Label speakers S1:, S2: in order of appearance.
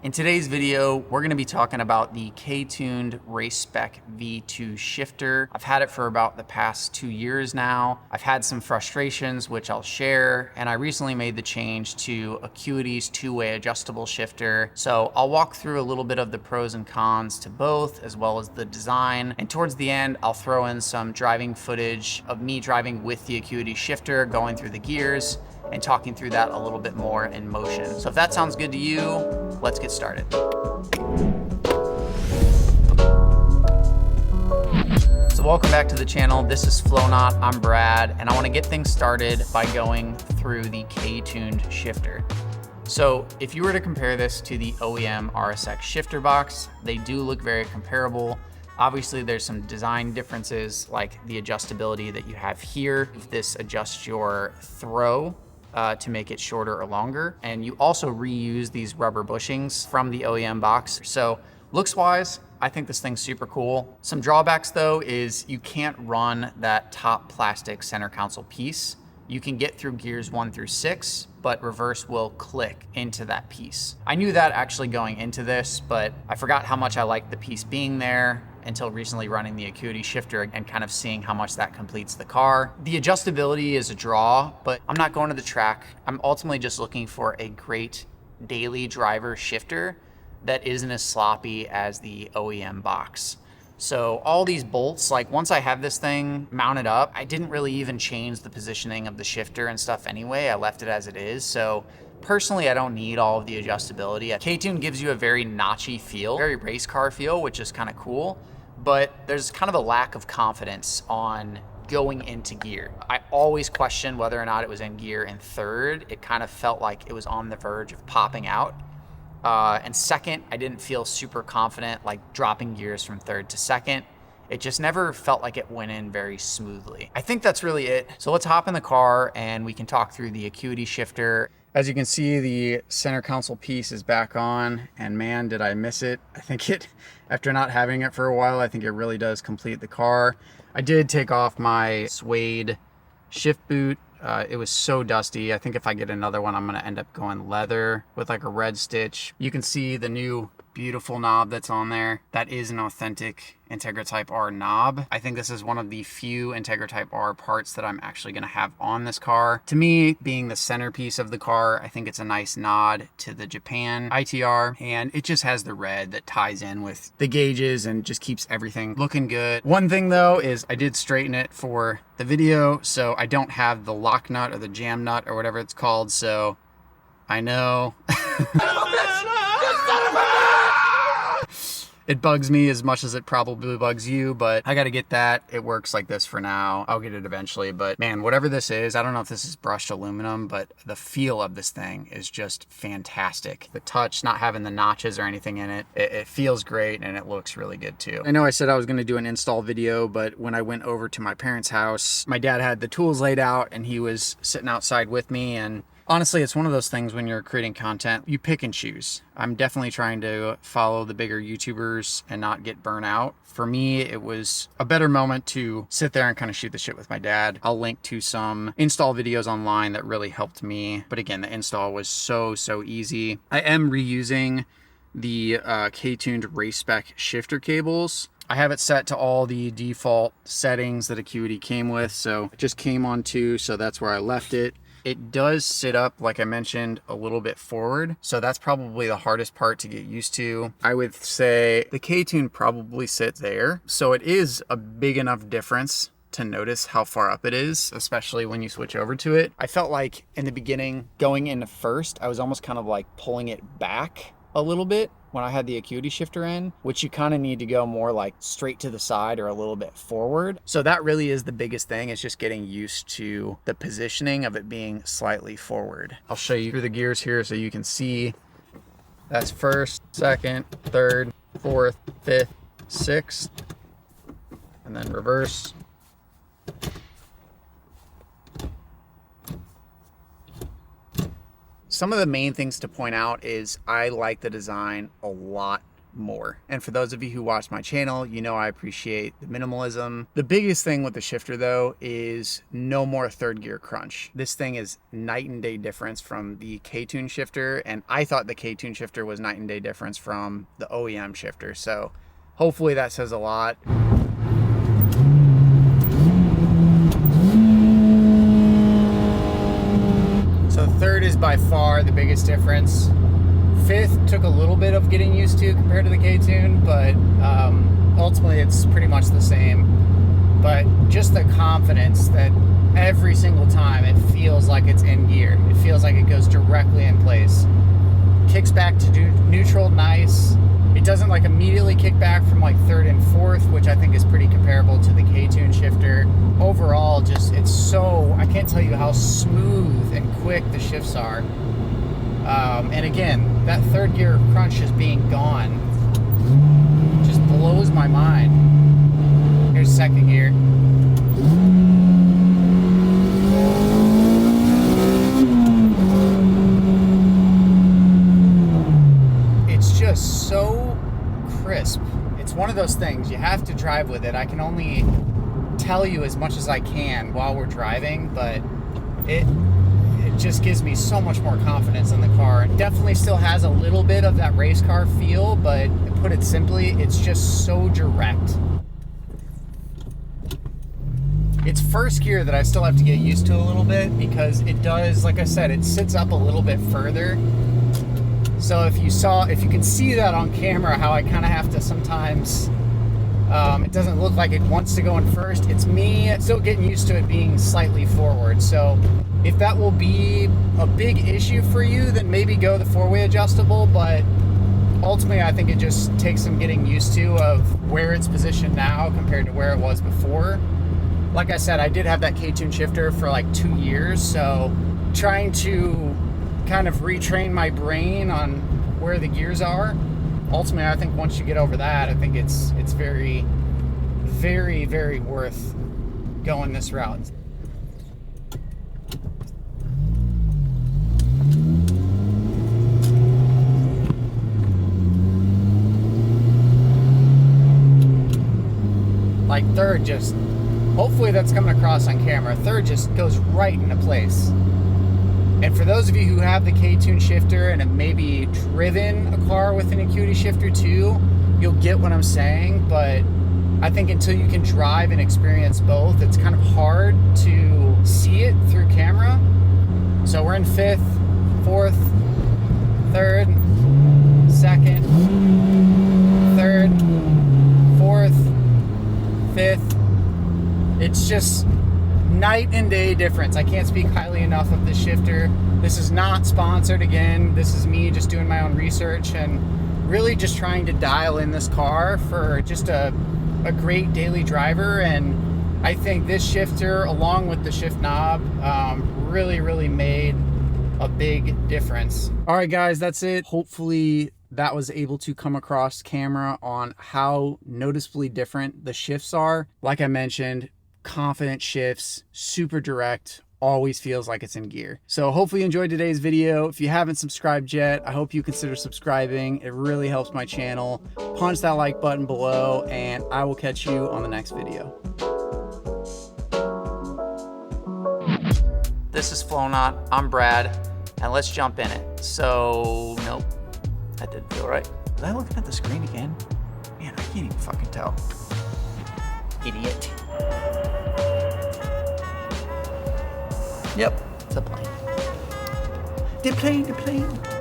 S1: In today's video, we're going to be talking about the K-Tuned Race Spec V2 shifter. I've had it for about the past 2 years now. I've had some frustrations, which I'll share, and I recently made the change to Acuity's two-way adjustable shifter. So I'll walk through a little bit of the pros and cons to both, as well as the design. And towards the end, I'll throw in some driving footage of me driving with the Acuity shifter, going through the gears, and talking through that a little bit more in motion. So if that sounds good to you, let's get started. So welcome back to the channel. This is Flowknot, I'm Brad, and I wanna get things started by going through the K-Tuned shifter. So if you were to compare this to the OEM RSX shifter box, they do look very comparable. Obviously, there's some design differences like the adjustability that you have here. This adjusts your throw to make it shorter or longer. And you also reuse these rubber bushings from the OEM box. So looks wise, I think this thing's super cool. Some drawbacks though is you can't run that top plastic center console piece. You can get through gears 1 through 6, but reverse will click into that piece. I knew that actually going into this, but I forgot how much I liked the piece being there until recently running the Acuity shifter and kind of seeing how much that completes the car. The adjustability is a draw, but I'm not going to the track. I'm ultimately just looking for a great daily driver shifter that isn't as sloppy as the OEM box. So all these bolts, like once I have this thing mounted up, I didn't really even change the positioning of the shifter and stuff anyway. I left it as it is. So personally, I don't need all of the adjustability. K-Tuned gives you a very notchy feel, very race car feel, which is kind of cool, but there's kind of a lack of confidence on going into gear. I always questioned whether or not it was in gear in third. It kind of felt like it was on the verge of popping out. And second, I didn't feel super confident like dropping gears from third to second. It just never felt like it went in very smoothly. I think that's really it. So let's hop in the car and we can talk through the Acuity shifter. As you can see, the center console piece is back on, and man, did I miss it. I think after not having it for a while, I think it really does complete the car. I did take off my suede shift boot. It was so dusty. I think if I get another one, I'm gonna end up going leather with like a red stitch. You can see the new beautiful knob that's on there. That is an authentic Integra Type R knob. I think this is one of the few Integra Type R parts that I'm actually gonna have on this car. To me, being the centerpiece of the car, I think it's a nice nod to the Japan ITR, and it just has the red that ties in with the gauges and just keeps everything looking good. One thing though is I did straighten it for the video, so I don't have the lock nut or the jam nut or whatever it's called, so I know. It bugs me as much as it probably bugs you, but I gotta get that. It works like this for now. I'll get it eventually, but man, whatever this is, I don't know if this is brushed aluminum, but the feel of this thing is just fantastic. The touch, not having the notches or anything in it, it feels great and it looks really good too. I know I said I was gonna do an install video, but when I went over to my parents' house, my dad had the tools laid out and he was sitting outside with me, and honestly, it's one of those things when you're creating content, you pick and choose. I'm definitely trying to follow the bigger YouTubers and not get burnt out. For me, it was a better moment to sit there and kind of shoot the shit with my dad. I'll link to some install videos online that really helped me. But again, the install was so easy. I am reusing the K-Tuned Race Spec shifter cables. I have it set to all the default settings that Acuity came with. So it just came on 2, so that's where I left it. It does sit up, like I mentioned, a little bit forward. So that's probably the hardest part to get used to. I would say the K-Tune probably sits there. So it is a big enough difference to notice how far up it is, especially when you switch over to it. I felt like in the beginning, going into first, I was almost kind of like pulling it back a little bit when I had the Acuity shifter in, which you kind of need to go more like straight to the side or a little bit forward. So that really is the biggest thing, is just getting used to the positioning of it being slightly forward. I'll show you through the gears here so you can see that's first, second, third, fourth, fifth, sixth, and then reverse. Some of the main things to point out is I like the design a lot more. And for those of you who watch my channel, you know I appreciate the minimalism. The biggest thing with the shifter though is no more third gear crunch. This thing is night and day difference from the K-Tuned shifter, and I thought the K-Tuned shifter was night and day difference from the OEM shifter. So hopefully that says a lot. So third is by far the biggest difference. Fifth took a little bit of getting used to compared to the K-Tuned, but ultimately it's pretty much the same. But just the confidence that every single time it feels like it's in gear. It feels like it goes directly in place. Kicks back to neutral nice. It doesn't like immediately kick back from like third and fourth, which I think is pretty comparable to the K-Tuned shifter. Overall, just it's so, I can't tell you how smooth and quick the shifts are. And again, that third gear crunch just being gone just blows my mind. Here's second gear. It's just so crisp. It's one of those things, you have to drive with it. I can only tell you as much as I can while we're driving, but it just gives me so much more confidence in the car. It definitely still has a little bit of that race car feel, but to put it simply, it's just so direct. It's first gear that I still have to get used to a little bit, because it does, like I said, it sits up a little bit further. So if you can see that on camera, how I kind of have to sometimes, it doesn't look like it wants to go in first. It's me still getting used to it being slightly forward. So if that will be a big issue for you, then maybe go the four-way adjustable. But ultimately, I think it just takes some getting used to of where it's positioned now compared to where it was before. Like I said, I did have that K-Tuned shifter for like 2 years. So trying to kind of retrain my brain on where the gears are. Ultimately, I think once you get over that, I think it's very, very, very worth going this route. Like third just, hopefully that's coming across on camera, third just goes right into place. And for those of you who have the K-Tuned shifter and have maybe driven a car with an Acuity shifter too, you'll get what I'm saying. But I think until you can drive and experience both, it's kind of hard to see it through camera. So we're in fifth, fourth, third, second, third, fourth, fifth. It's just night and day difference. I can't speak highly enough of this shifter. This is not sponsored again. This is me just doing my own research and really just trying to dial in this car for just a great daily driver. And I think this shifter, along with the shift knob, really made a big difference. All right, guys, that's it. Hopefully that was able to come across camera on how noticeably different the shifts are. Like I mentioned, confident shifts, super direct, always feels like it's in gear. So hopefully you enjoyed today's video. If you haven't subscribed yet, I hope you consider subscribing. It really helps my channel. Punch that like button below, and I will catch you on the next video. This is Flowknot, I'm Brad, and let's jump in it. So, nope, that didn't feel right. Was I looking at the screen again? Man, I can't even fucking tell. Idiot. Yep, it's a plane. The plane.